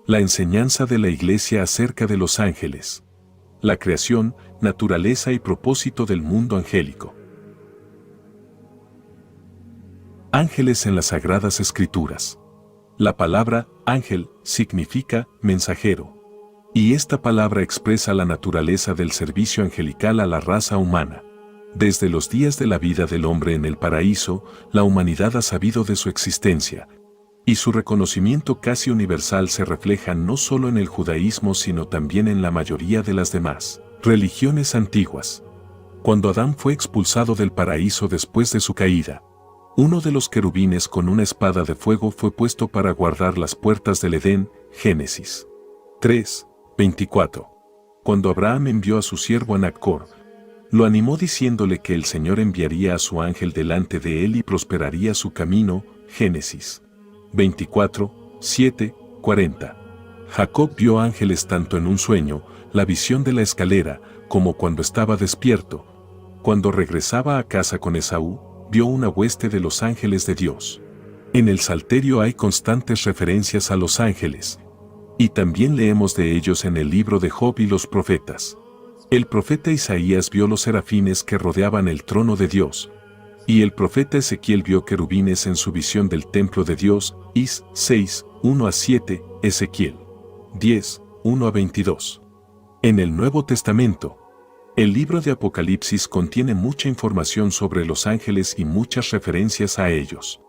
La enseñanza de la Iglesia acerca de los ángeles. La creación, naturaleza y propósito del mundo angélico. Ángeles en las Sagradas Escrituras. La palabra ángel significa mensajero. Y esta palabra expresa la naturaleza del servicio angelical a la raza humana. Desde los días de la vida del hombre en el paraíso, la humanidad ha sabido de su existencia, y su reconocimiento casi universal se refleja no solo en el judaísmo sino también en la mayoría de las demás religiones antiguas. Cuando Adán fue expulsado del paraíso después de su caída, uno de los querubines con una espada de fuego fue puesto para guardar las puertas del Edén, Génesis 3:24. Cuando Abraham envió a su siervo a Nacor, lo animó diciéndole que el Señor enviaría a su ángel delante de él y prosperaría su camino, Génesis 24:7-40. Jacob vio ángeles tanto en un sueño, la visión de la escalera, como cuando estaba despierto. Cuando regresaba a casa con Esaú, vio una hueste de los ángeles de Dios. En el Salterio hay constantes referencias a los ángeles, y también leemos de ellos en el libro de Job y los profetas. El profeta Isaías vio los serafines que rodeaban el trono de Dios, y el profeta Ezequiel vio querubines en su visión del templo de Dios, Is 6:1-7, Ezequiel 10:1-22. En el Nuevo Testamento, el libro de Apocalipsis contiene mucha información sobre los ángeles y muchas referencias a ellos.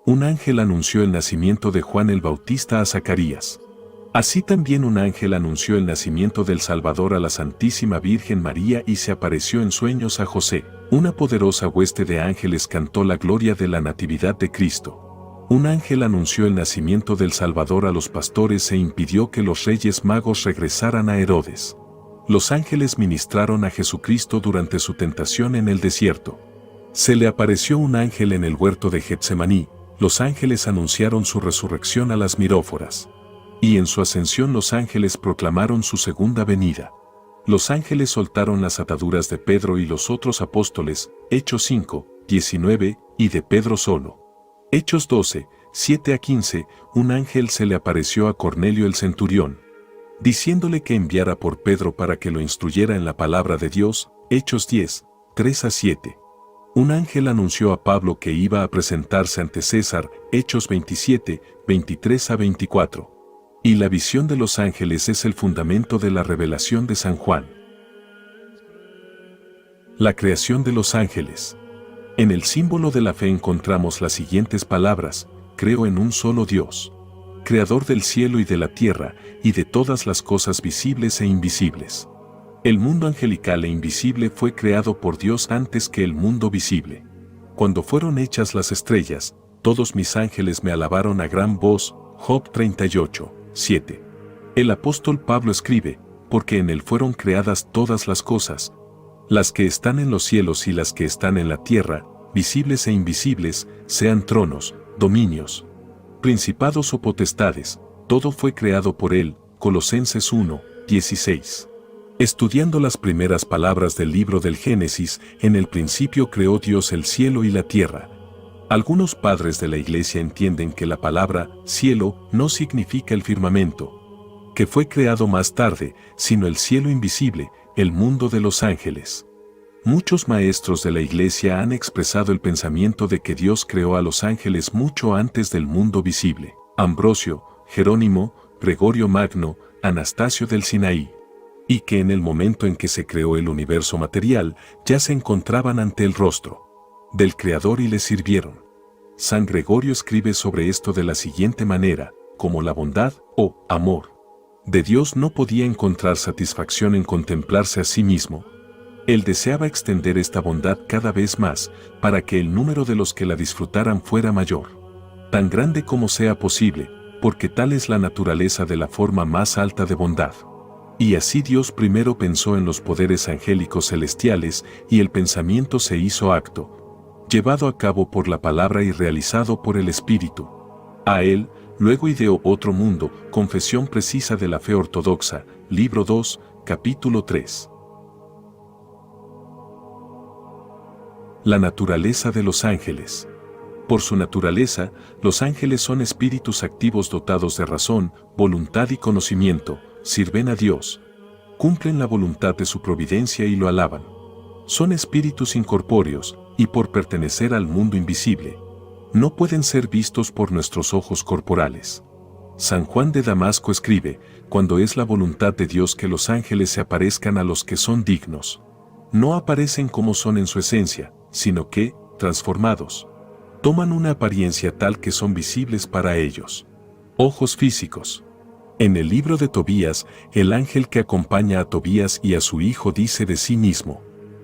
Un ángel anunció el nacimiento de Juan el Bautista a Zacarías. Así también un ángel anunció el nacimiento del Salvador a la Santísima Virgen María y se apareció en sueños a José. Una poderosa hueste de ángeles cantó la gloria de la Natividad de Cristo. Un ángel anunció el nacimiento del Salvador a los pastores e impidió que los reyes magos regresaran a Herodes. Los ángeles ministraron a Jesucristo durante su tentación en el desierto. Se le apareció un ángel en el huerto de Getsemaní. Los ángeles anunciaron su resurrección a las miróforas. Y en su ascensión los ángeles proclamaron su segunda venida. Los ángeles soltaron las ataduras de Pedro y los otros apóstoles, Hechos 5:19, y de Pedro solo. Hechos 12:7-15, un ángel se le apareció a Cornelio el centurión, diciéndole que enviara por Pedro para que lo instruyera en la palabra de Dios, Hechos 10:3-7. Un ángel anunció a Pablo que iba a presentarse ante César, Hechos 27:23-24. Y la visión de los ángeles es el fundamento de la revelación de San Juan. La creación de los ángeles. En el símbolo de la fe encontramos las siguientes palabras: creo en un solo Dios, creador del cielo y de la tierra, y de todas las cosas visibles e invisibles. El mundo angelical e invisible fue creado por Dios antes que el mundo visible. Cuando fueron hechas las estrellas, todos mis ángeles me alabaron a gran voz. Job 38:7. El apóstol Pablo escribe, porque en él fueron creadas todas las cosas, las que están en los cielos y las que están en la tierra, visibles e invisibles, sean tronos, dominios, principados o potestades, todo fue creado por él. Colosenses 1:16. Estudiando las primeras palabras del libro del Génesis, en el principio creó Dios el cielo y la tierra. Algunos padres de la Iglesia entienden que la palabra cielo no significa el firmamento, que fue creado más tarde, sino el cielo invisible, el mundo de los ángeles. Muchos maestros de la Iglesia han expresado el pensamiento de que Dios creó a los ángeles mucho antes del mundo visible. Ambrosio, Jerónimo, Gregorio Magno, Anastasio del Sinaí. Y que en el momento en que se creó el universo material, ya se encontraban ante el rostro del Creador y le sirvieron. San Gregorio escribe sobre esto de la siguiente manera: como la bondad, o amor, de Dios no podía encontrar satisfacción en contemplarse a sí mismo, él deseaba extender esta bondad cada vez más, para que el número de los que la disfrutaran fuera mayor, tan grande como sea posible, porque tal es la naturaleza de la forma más alta de bondad. Y así Dios primero pensó en los poderes angélicos celestiales, y el pensamiento se hizo acto, llevado a cabo por la palabra y realizado por el Espíritu. A él, luego ideó otro mundo, Confesión precisa de la fe ortodoxa, libro 2, capítulo 3. La naturaleza de los ángeles. Por su naturaleza, los ángeles son espíritus activos dotados de razón, voluntad y conocimiento, sirven a Dios, cumplen la voluntad de su providencia y lo alaban. Son espíritus incorpóreos, y por pertenecer al mundo invisible, no pueden ser vistos por nuestros ojos corporales. San Juan de Damasco escribe, cuando es la voluntad de Dios que los ángeles se aparezcan a los que son dignos. No aparecen como son en su esencia, sino que, transformados, toman una apariencia tal que son visibles para ellos. Ojos físicos. En el libro de Tobías, el ángel que acompaña a Tobías y a su hijo dice de sí mismo: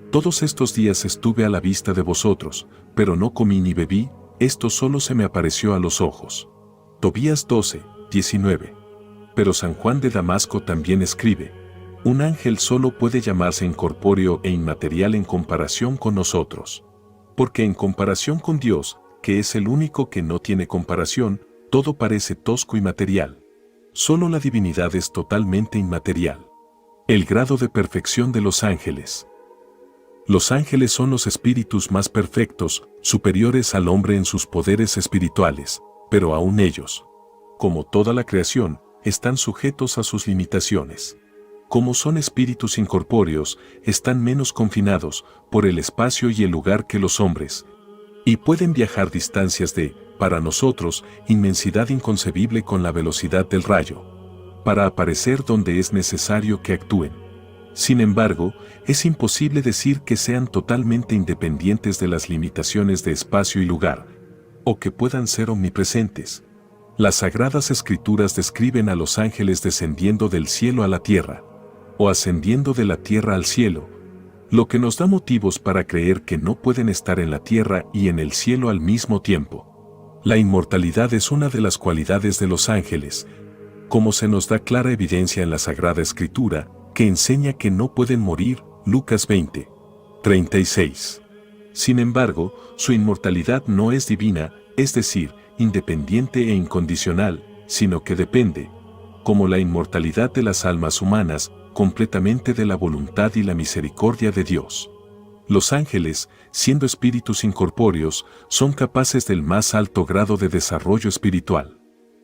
todos estos días estuve a la vista de vosotros, pero no comí ni bebí, esto solo se me apareció a los ojos. Tobías 12, 19. Pero San Juan de Damasco también escribe: un ángel solo puede llamarse incorpóreo e inmaterial en comparación con nosotros. Porque en comparación con Dios, que es el único que no tiene comparación, todo parece tosco y material. Solo la divinidad es totalmente inmaterial. El grado de perfección de los ángeles. Los ángeles son los espíritus más perfectos, superiores al hombre en sus poderes espirituales, pero aún ellos, como toda la creación, están sujetos a sus limitaciones. Como son espíritus incorpóreos, están menos confinados por el espacio y el lugar que los hombres, y pueden viajar distancias de, para nosotros, inmensidad inconcebible con la velocidad del rayo, para aparecer donde es necesario que actúen. Sin embargo, es imposible decir que sean totalmente independientes de las limitaciones de espacio y lugar, o que puedan ser omnipresentes. Las Sagradas Escrituras describen a los ángeles descendiendo del cielo a la tierra, o ascendiendo de la tierra al cielo, lo que nos da motivos para creer que no pueden estar en la tierra y en el cielo al mismo tiempo. La inmortalidad es una de las cualidades de los ángeles, como se nos da clara evidencia en la Sagrada Escritura, que enseña que no pueden morir, Lucas 20, 36. Sin embargo, su inmortalidad no es divina, es decir, independiente e incondicional, sino que depende, como la inmortalidad de las almas humanas, completamente de la voluntad y la misericordia de Dios. Los ángeles, siendo espíritus incorpóreos, son capaces del más alto grado de desarrollo espiritual.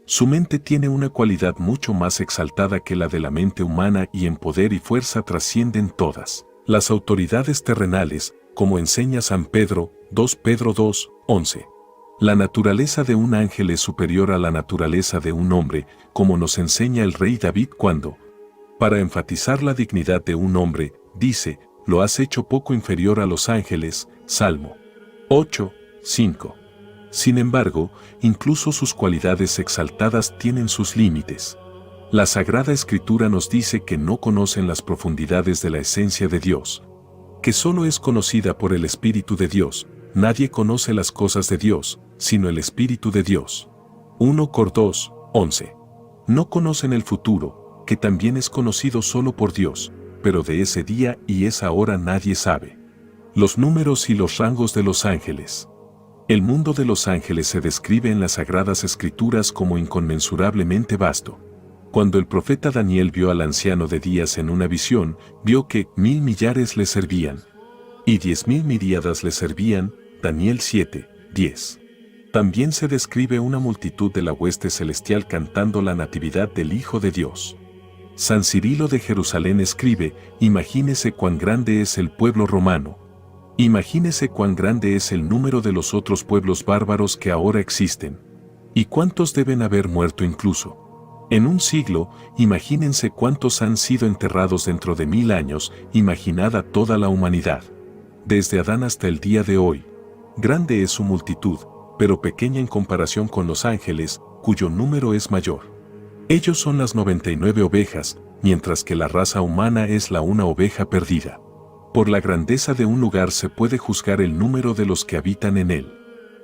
Su mente tiene una cualidad mucho más exaltada que la de la mente humana y en poder y fuerza trascienden todas las autoridades terrenales, como enseña San Pedro, 2 Pedro 2, 11. La naturaleza de un ángel es superior a la naturaleza de un hombre, como nos enseña el rey David cuando, para enfatizar la dignidad de un hombre, dice: lo has hecho poco inferior a los ángeles, Salmo 8, 5. Sin embargo, incluso sus cualidades exaltadas tienen sus límites. La Sagrada Escritura nos dice que no conocen las profundidades de la esencia de Dios, que solo es conocida por el Espíritu de Dios. Nadie conoce las cosas de Dios, sino el Espíritu de Dios. 1 Cor 2, 11. No conocen el futuro, que también es conocido solo por Dios, pero de ese día y esa hora nadie sabe. Los números y los rangos de los ángeles. El mundo de los ángeles se describe en las Sagradas Escrituras como inconmensurablemente vasto. Cuando el profeta Daniel vio al anciano de días en una visión, vio que 1000 millares le servían, y 10.000 miríadas le servían, Daniel 7, 10. También se describe una multitud de la hueste celestial cantando la natividad del Hijo de Dios. San Cirilo de Jerusalén escribe: imagínese cuán grande es el pueblo romano. Imagínese cuán grande es el número de los otros pueblos bárbaros que ahora existen. ¿Y cuántos deben haber muerto incluso? En un siglo, imagínense cuántos han sido enterrados dentro de 1000 años, imaginada toda la humanidad. Desde Adán hasta el día de hoy. Grande es su multitud, pero pequeña en comparación con los ángeles, cuyo número es mayor. Ellos son las 99 ovejas, mientras que la raza humana es la una oveja perdida. Por la grandeza de un lugar se puede juzgar el número de los que habitan en él.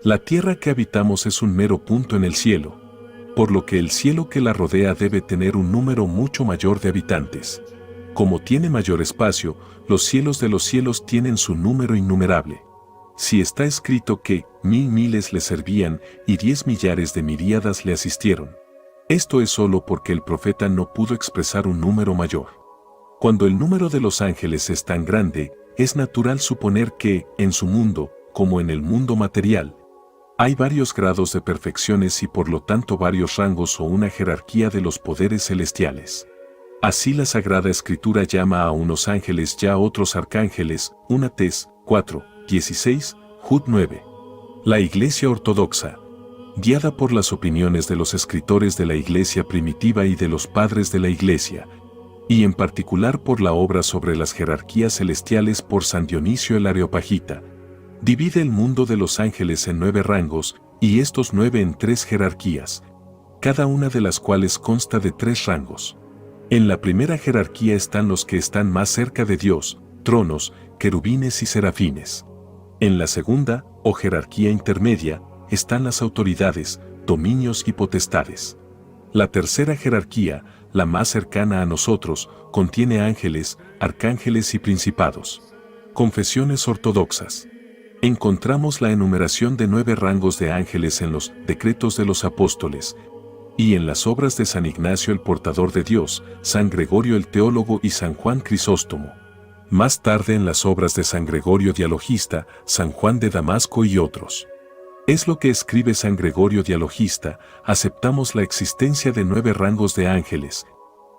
La tierra que habitamos es un mero punto en el cielo, por lo que el cielo que la rodea debe tener un número mucho mayor de habitantes. Como tiene mayor espacio, los cielos de los cielos tienen su número innumerable. Si está escrito que 1000 miles le servían y 10 millares de miríadas le asistieron, esto es solo porque el profeta no pudo expresar un número mayor. Cuando el número de los ángeles es tan grande, es natural suponer que, en su mundo, como en el mundo material, Hay varios grados de perfecciones y por lo tanto varios rangos o una jerarquía de los poderes celestiales. Así la Sagrada Escritura llama a unos ángeles ya a otros arcángeles, 1 Tes 4, 16, Jud 9. La Iglesia Ortodoxa, guiada por las opiniones de los escritores de la Iglesia primitiva y de los padres de la Iglesia, y en particular por la obra sobre las jerarquías celestiales por San Dionisio el Areopagita, divide el mundo de los ángeles en 9 rangos, y estos 9 en 3 jerarquías, cada una de las cuales consta de 3 rangos. En la primera jerarquía están los que están más cerca de Dios, tronos, querubines y serafines. En la segunda, o jerarquía intermedia, están las autoridades, dominios y potestades. La tercera jerarquía, la más cercana a nosotros, contiene ángeles, arcángeles y principados. Confesiones ortodoxas. Encontramos la enumeración de 9 rangos de ángeles en los decretos de los apóstoles, y en las obras de San Ignacio el portador de Dios, San Gregorio el teólogo y San Juan Crisóstomo. Más tarde en las obras de San Gregorio Dialogista, San Juan de Damasco y otros. Es lo que escribe San Gregorio Dialogista, aceptamos la existencia de 9 rangos de ángeles,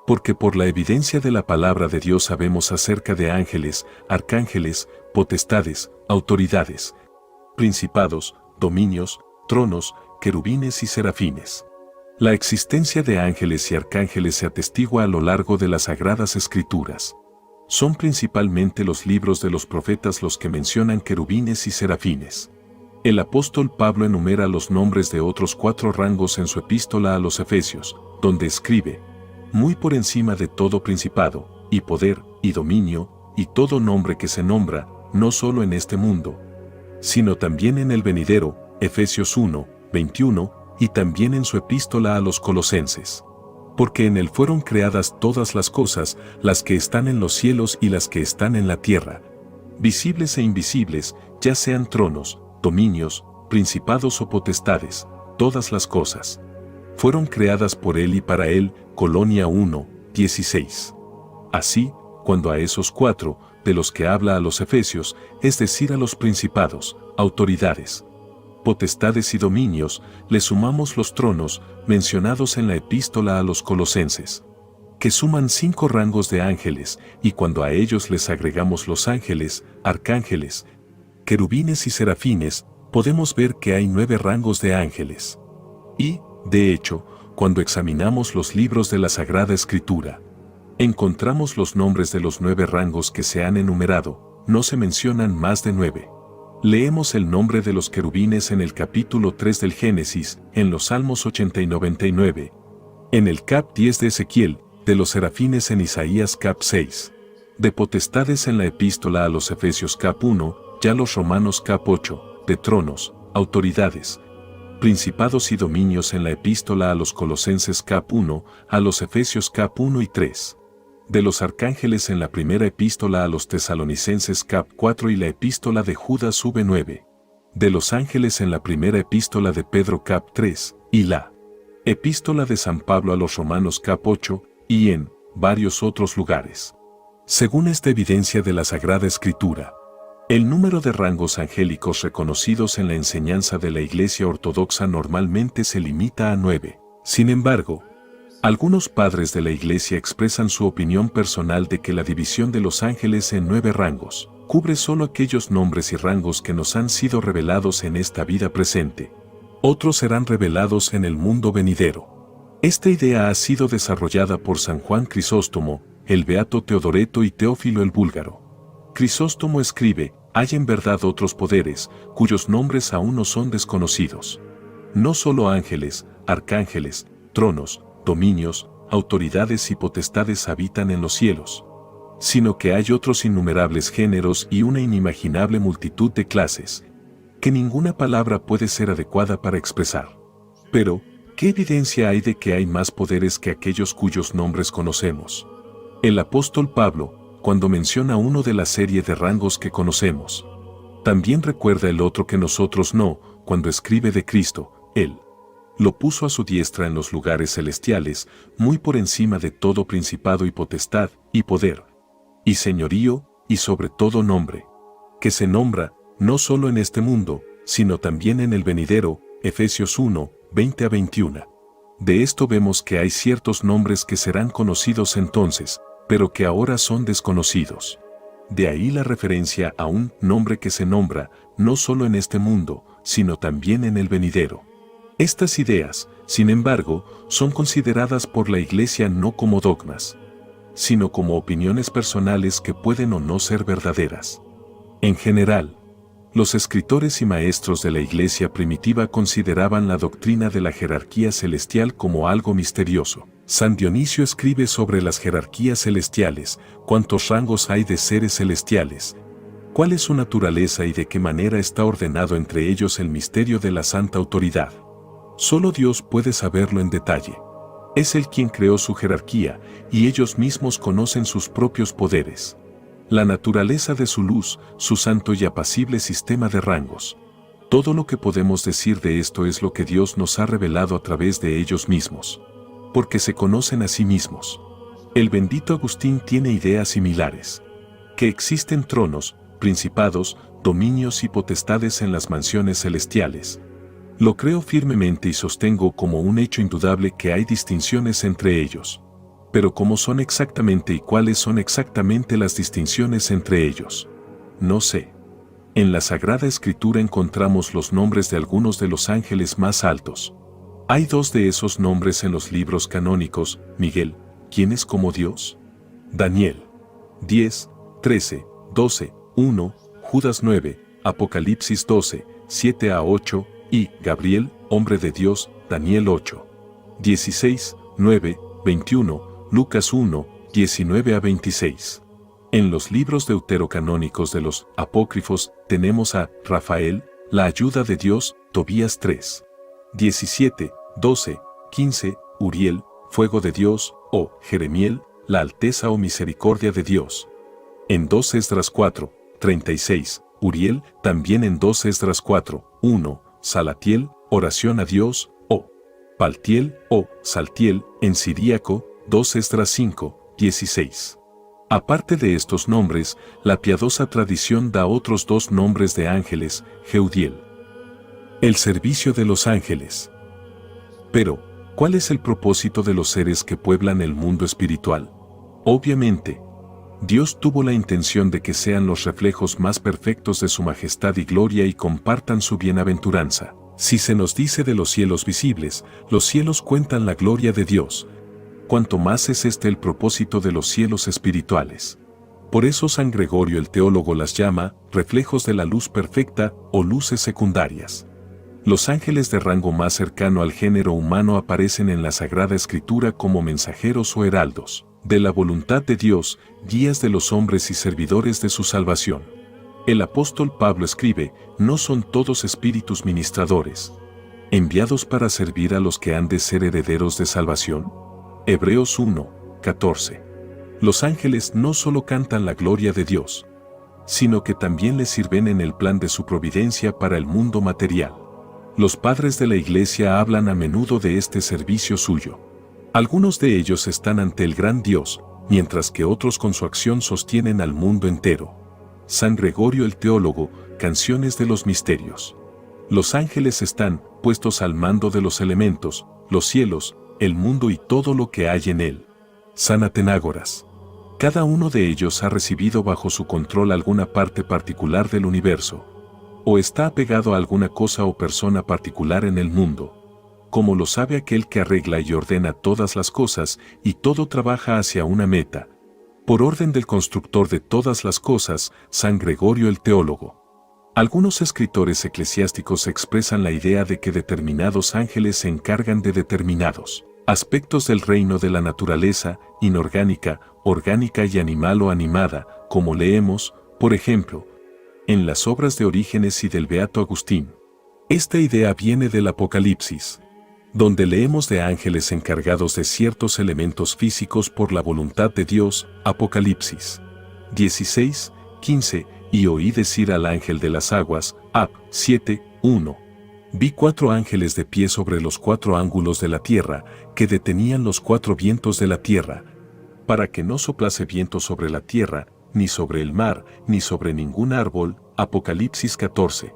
porque por la evidencia de la palabra de Dios sabemos acerca de ángeles, arcángeles, potestades, autoridades, principados, dominios, tronos, querubines y serafines. La existencia de ángeles y arcángeles se atestigua a lo largo de las Sagradas Escrituras. Son principalmente los libros de los profetas los que mencionan querubines y serafines. El apóstol Pablo enumera los nombres de otros 4 rangos en su epístola a los Efesios, donde escribe: muy por encima de todo principado, y poder, y dominio, y todo nombre que se nombra, no solo en este mundo, sino también en el venidero, Efesios 1, 21, y también en su epístola a los Colosenses. Porque en él fueron creadas todas las cosas, las que están en los cielos y las que están en la tierra, visibles e invisibles, ya sean tronos, dominios, principados o potestades, todas las cosas fueron creadas por él y para él. Colonia 1, 16. Así, cuando a esos 4, de los que habla a los Efesios, es decir a los principados, autoridades, potestades y dominios, le sumamos los tronos, mencionados en la epístola a los Colosenses, que suman 5 rangos de ángeles, y cuando a ellos les agregamos los ángeles, arcángeles, querubines y serafines, podemos ver que hay 9 rangos de ángeles. Y, de hecho, cuando examinamos los libros de la Sagrada Escritura, encontramos los nombres de los 9 rangos que se han enumerado, no se mencionan más de 9. Leemos el nombre de los querubines en el capítulo 3 del Génesis, en los Salmos 80 y 99, en el cap 10 de Ezequiel, de los serafines en Isaías cap 6, de potestades en la epístola a los Efesios cap 1, ya los Romanos cap 8, de tronos, autoridades, principados y dominios en la epístola a los Colosenses cap 1, a los Efesios cap 1 y 3. De los arcángeles en la primera epístola a los Tesalonicenses cap 4 y la epístola de Judas v9. De los ángeles en la primera epístola de Pedro cap 3, y la epístola de San Pablo a los Romanos cap 8, y en varios otros lugares. Según esta evidencia de la Sagrada Escritura, el número de rangos angélicos reconocidos en la enseñanza de la Iglesia Ortodoxa normalmente se limita a 9. Sin embargo, algunos padres de la Iglesia expresan su opinión personal de que la división de los ángeles en 9 rangos cubre solo aquellos nombres y rangos que nos han sido revelados en esta vida presente. Otros serán revelados en el mundo venidero. Esta idea ha sido desarrollada por San Juan Crisóstomo, el Beato Teodoreto y Teófilo el Búlgaro. Crisóstomo escribe: hay en verdad otros poderes, cuyos nombres aún no son desconocidos. No solo ángeles, arcángeles, tronos, dominios, autoridades y potestades habitan en los cielos, sino que hay otros innumerables géneros y una inimaginable multitud de clases, que ninguna palabra puede ser adecuada para expresar. Pero, ¿qué evidencia hay de que hay más poderes que aquellos cuyos nombres conocemos? El apóstol Pablo, cuando menciona uno de la serie de rangos que conocemos, también recuerda el otro que nosotros no, cuando escribe de Cristo: él lo puso a su diestra en los lugares celestiales, muy por encima de todo principado y potestad, y poder, y señorío, y sobre todo nombre, que se nombra, no solo en este mundo, sino también en el venidero, Efesios 1, 20-21. De esto vemos que hay ciertos nombres que serán conocidos entonces, pero que ahora son desconocidos. De ahí la referencia a un nombre que se nombra, no solo en este mundo, sino también en el venidero. Estas ideas, sin embargo, son consideradas por la Iglesia no como dogmas, sino como opiniones personales que pueden o no ser verdaderas. En general, los escritores y maestros de la Iglesia primitiva consideraban la doctrina de la jerarquía celestial como algo misterioso. San Dionisio escribe sobre las jerarquías celestiales, cuántos rangos hay de seres celestiales, cuál es su naturaleza y de qué manera está ordenado entre ellos el misterio de la santa autoridad. Solo Dios puede saberlo en detalle. Es Él quien creó su jerarquía, y ellos mismos conocen sus propios poderes, la naturaleza de su luz, su santo y apacible sistema de rangos. Todo lo que podemos decir de esto es lo que Dios nos ha revelado a través de ellos mismos, porque se conocen a sí mismos. El bendito Agustín tiene ideas similares, que existen tronos, principados, dominios y potestades en las mansiones celestiales. Lo creo firmemente y sostengo como un hecho indudable que hay distinciones entre ellos. Pero ¿cómo son exactamente y cuáles son exactamente las distinciones entre ellos? No sé. En la Sagrada Escritura encontramos los nombres de algunos de los ángeles más altos. Hay dos de esos nombres en los libros canónicos: Miguel, ¿quién es como Dios? Daniel 10, 13, 12, 1, Judas 9, Apocalipsis 12, 7-8, y Gabriel, hombre de Dios, Daniel 8, 16, 9, 21, Lucas 1, 19-26. En los libros deuterocanónicos de los apócrifos tenemos a Rafael, la ayuda de Dios, Tobías 3, 17, 12, 15, Uriel, fuego de Dios, o Jeremiel, la alteza o misericordia de Dios. En 2 Esdras 4, 36, Uriel, también en 2 Esdras 4, 1, Salatiel, oración a Dios, o Paltiel o Saltiel, en siríaco, 2 Esdras 5, 16. Aparte de estos nombres, la piadosa tradición da otros dos nombres de ángeles, Jeudiel. El servicio de los ángeles. Pero, ¿cuál es el propósito de los seres que pueblan el mundo espiritual? Obviamente, Dios tuvo la intención de que sean los reflejos más perfectos de su majestad y gloria y compartan su bienaventuranza. Si se nos dice de los cielos visibles, los cielos cuentan la gloria de Dios, cuanto más es este el propósito de los cielos espirituales. Por eso San Gregorio el teólogo las llama reflejos de la luz perfecta o luces secundarias. Los ángeles de rango más cercano al género humano aparecen en la Sagrada Escritura como mensajeros o heraldos de la voluntad de Dios, guías de los hombres y servidores de su salvación. El apóstol Pablo escribe: ¿no son todos espíritus ministradores, enviados para servir a los que han de ser herederos de salvación? Hebreos 1, 14. Los ángeles no solo cantan la gloria de Dios, sino que también le sirven en el plan de su providencia para el mundo material. Los padres de la Iglesia hablan a menudo de este servicio suyo. Algunos de ellos están ante el gran Dios, mientras que otros con su acción sostienen al mundo entero. San Gregorio el teólogo, Canciones de los Misterios. Los ángeles están puestos al mando de los elementos, los cielos, el mundo y todo lo que hay en él. San Atenágoras. Cada uno de ellos ha recibido bajo su control alguna parte particular del universo, o está apegado a alguna cosa o persona particular en el mundo, como lo sabe aquel que arregla y ordena todas las cosas, y todo trabaja hacia una meta. Por orden del constructor de todas las cosas, San Gregorio el teólogo. Algunos escritores eclesiásticos expresan la idea de que determinados ángeles se encargan de determinados aspectos del reino de la naturaleza, inorgánica, orgánica y animal o animada, como leemos, por ejemplo, en las obras de Orígenes y del Beato Agustín. Esta idea viene del Apocalipsis, donde leemos de ángeles encargados de ciertos elementos físicos por la voluntad de Dios. Apocalipsis 16, 15, y oí decir al ángel de las aguas, Ap. 7, 1. Vi 4 ángeles de pie sobre los 4 ángulos de la tierra, que detenían los 4 vientos de la tierra, para que no soplase viento sobre la tierra, ni sobre el mar, ni sobre ningún árbol. Apocalipsis 14,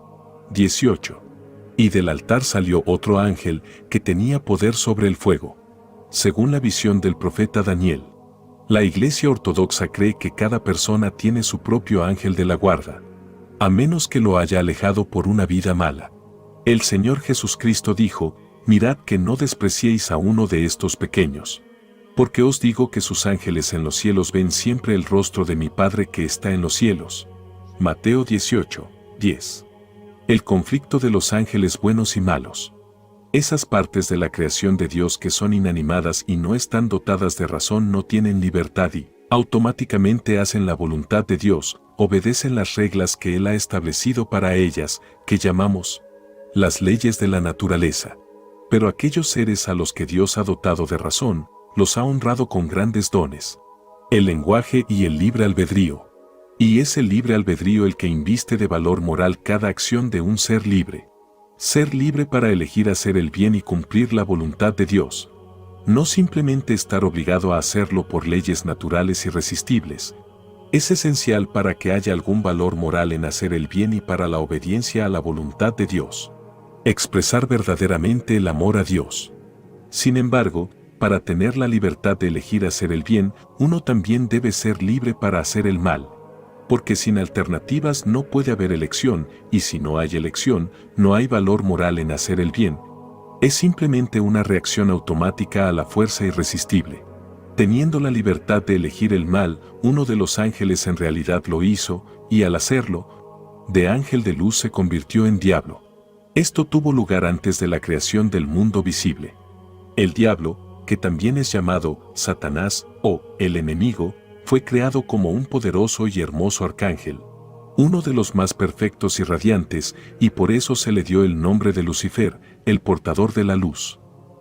18. Y del altar salió otro ángel que tenía poder sobre el fuego. Según la visión del profeta Daniel. La Iglesia Ortodoxa cree que cada persona tiene su propio ángel de la guarda, a menos que lo haya alejado por una vida mala. El Señor Jesucristo dijo: mirad que no despreciéis a uno de estos pequeños. Porque os digo que sus ángeles en los cielos ven siempre el rostro de mi Padre que está en los cielos. Mateo 18, 10. El conflicto de los ángeles buenos y malos. Esas partes de la creación de Dios que son inanimadas y no están dotadas de razón no tienen libertad y, automáticamente hacen la voluntad de Dios, obedecen las reglas que Él ha establecido para ellas, que llamamos las leyes de la naturaleza. Pero aquellos seres a los que Dios ha dotado de razón, los ha honrado con grandes dones. El lenguaje y el libre albedrío. Y es el libre albedrío el que inviste de valor moral cada acción de un ser libre. Ser libre para elegir hacer el bien y cumplir la voluntad de Dios. No simplemente estar obligado a hacerlo por leyes naturales irresistibles. Es esencial para que haya algún valor moral en hacer el bien y para la obediencia a la voluntad de Dios. Expresar verdaderamente el amor a Dios. Sin embargo, para tener la libertad de elegir hacer el bien, uno también debe ser libre para hacer el mal. Porque sin alternativas no puede haber elección, y si no hay elección, no hay valor moral en hacer el bien. Es simplemente una reacción automática a la fuerza irresistible. Teniendo la libertad de elegir el mal, uno de los ángeles en realidad lo hizo, y al hacerlo, de ángel de luz se convirtió en diablo. Esto tuvo lugar antes de la creación del mundo visible. El diablo, que también es llamado Satanás o el enemigo, fue creado como un poderoso y hermoso arcángel, uno de los más perfectos y radiantes, y por eso se le dio el nombre de Lucifer, el portador de la luz.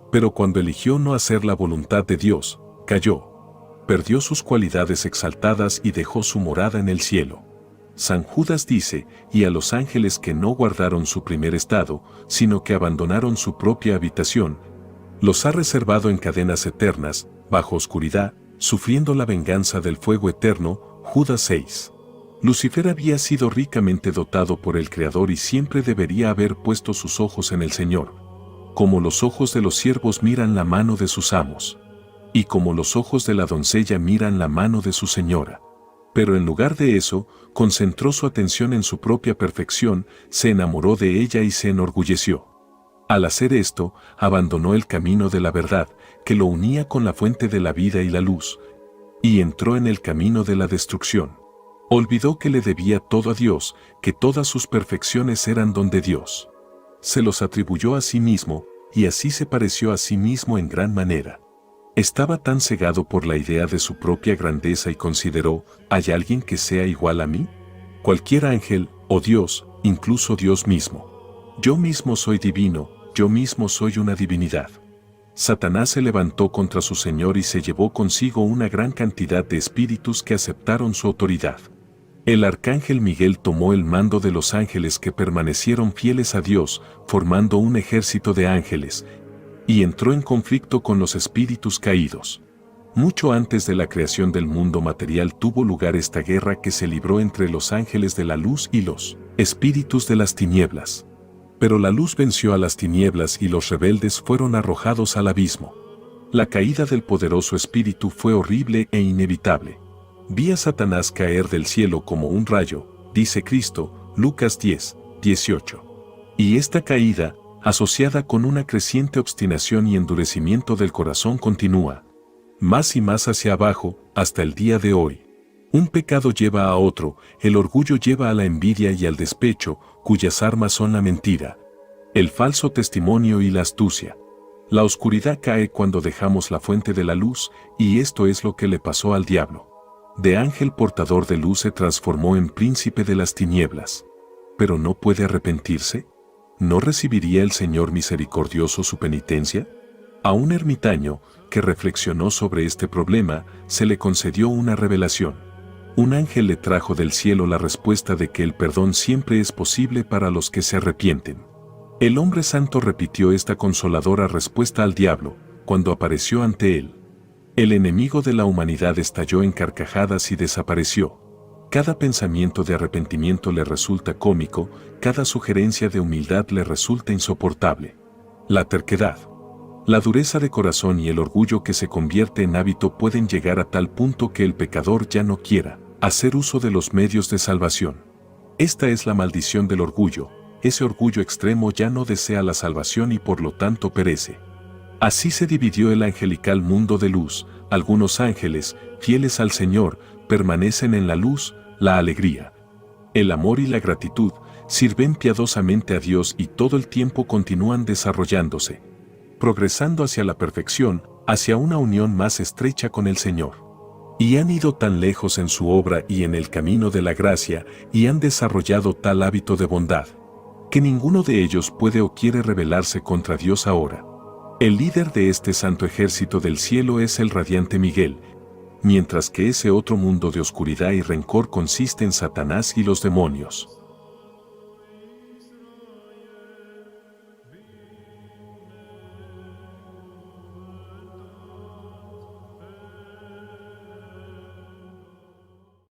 Pero cuando eligió no hacer la voluntad de Dios, cayó. Perdió sus cualidades exaltadas y dejó su morada en el cielo. San Judas dice: y a los ángeles que no guardaron su primer estado, sino que abandonaron su propia habitación, los ha reservado en cadenas eternas, bajo oscuridad, sufriendo la venganza del fuego eterno. Judas 6. Lucifer había sido ricamente dotado por el Creador y siempre debería haber puesto sus ojos en el Señor, como los ojos de los siervos miran la mano de sus amos, y como los ojos de la doncella miran la mano de su señora. Pero en lugar de eso, concentró su atención en su propia perfección, se enamoró de ella y se enorgulleció. Al hacer esto, abandonó el camino de la verdad, que lo unía con la fuente de la vida y la luz, y entró en el camino de la destrucción. Olvidó que le debía todo a Dios, que todas sus perfecciones eran don de Dios. Se los atribuyó a sí mismo, y así se pareció a sí mismo en gran manera. Estaba tan cegado por la idea de su propia grandeza y consideró: ¿hay alguien que sea igual a mí? Cualquier ángel, o Dios, incluso Dios mismo. Yo mismo soy divino, yo mismo soy una divinidad. Satanás se levantó contra su Señor y se llevó consigo una gran cantidad de espíritus que aceptaron su autoridad. El arcángel Miguel tomó el mando de los ángeles que permanecieron fieles a Dios, formando un ejército de ángeles, y entró en conflicto con los espíritus caídos. Mucho antes de la creación del mundo material tuvo lugar esta guerra que se libró entre los ángeles de la luz y los espíritus de las tinieblas. Pero la luz venció a las tinieblas y los rebeldes fueron arrojados al abismo. La caída del poderoso espíritu fue horrible e inevitable. Vi a Satanás caer del cielo como un rayo, dice Cristo, Lucas 10, 18. Y esta caída, asociada con una creciente obstinación y endurecimiento del corazón, continúa, más y más hacia abajo, hasta el día de hoy. Un pecado lleva a otro, el orgullo lleva a la envidia y al despecho, cuyas armas son la mentira, el falso testimonio y la astucia. La oscuridad cae cuando dejamos la fuente de la luz, y esto es lo que le pasó al diablo. De ángel portador de luz se transformó en príncipe de las tinieblas. ¿Pero no puede arrepentirse? ¿No recibiría el Señor misericordioso su penitencia? A un ermitaño, que reflexionó sobre este problema, se le concedió una revelación. Un ángel le trajo del cielo la respuesta de que el perdón siempre es posible para los que se arrepienten. El hombre santo repitió esta consoladora respuesta al diablo, cuando apareció ante él. El enemigo de la humanidad estalló en carcajadas y desapareció. Cada pensamiento de arrepentimiento le resulta cómico, cada sugerencia de humildad le resulta insoportable. La terquedad, la dureza de corazón y el orgullo que se convierte en hábito pueden llegar a tal punto que el pecador ya no quiera hacer uso de los medios de salvación. Esta es la maldición del orgullo. Ese orgullo extremo ya no desea la salvación y por lo tanto perece. Así se dividió el angelical mundo de luz. Algunos ángeles, fieles al Señor, permanecen en la luz, la alegría, el amor y la gratitud, sirven piadosamente a Dios y todo el tiempo continúan desarrollándose, progresando hacia la perfección, hacia una unión más estrecha con el Señor. Y han ido tan lejos en su obra y en el camino de la gracia, y han desarrollado tal hábito de bondad, que ninguno de ellos puede o quiere rebelarse contra Dios ahora. El líder de este santo ejército del cielo es el radiante Miguel, mientras que ese otro mundo de oscuridad y rencor consiste en Satanás y los demonios.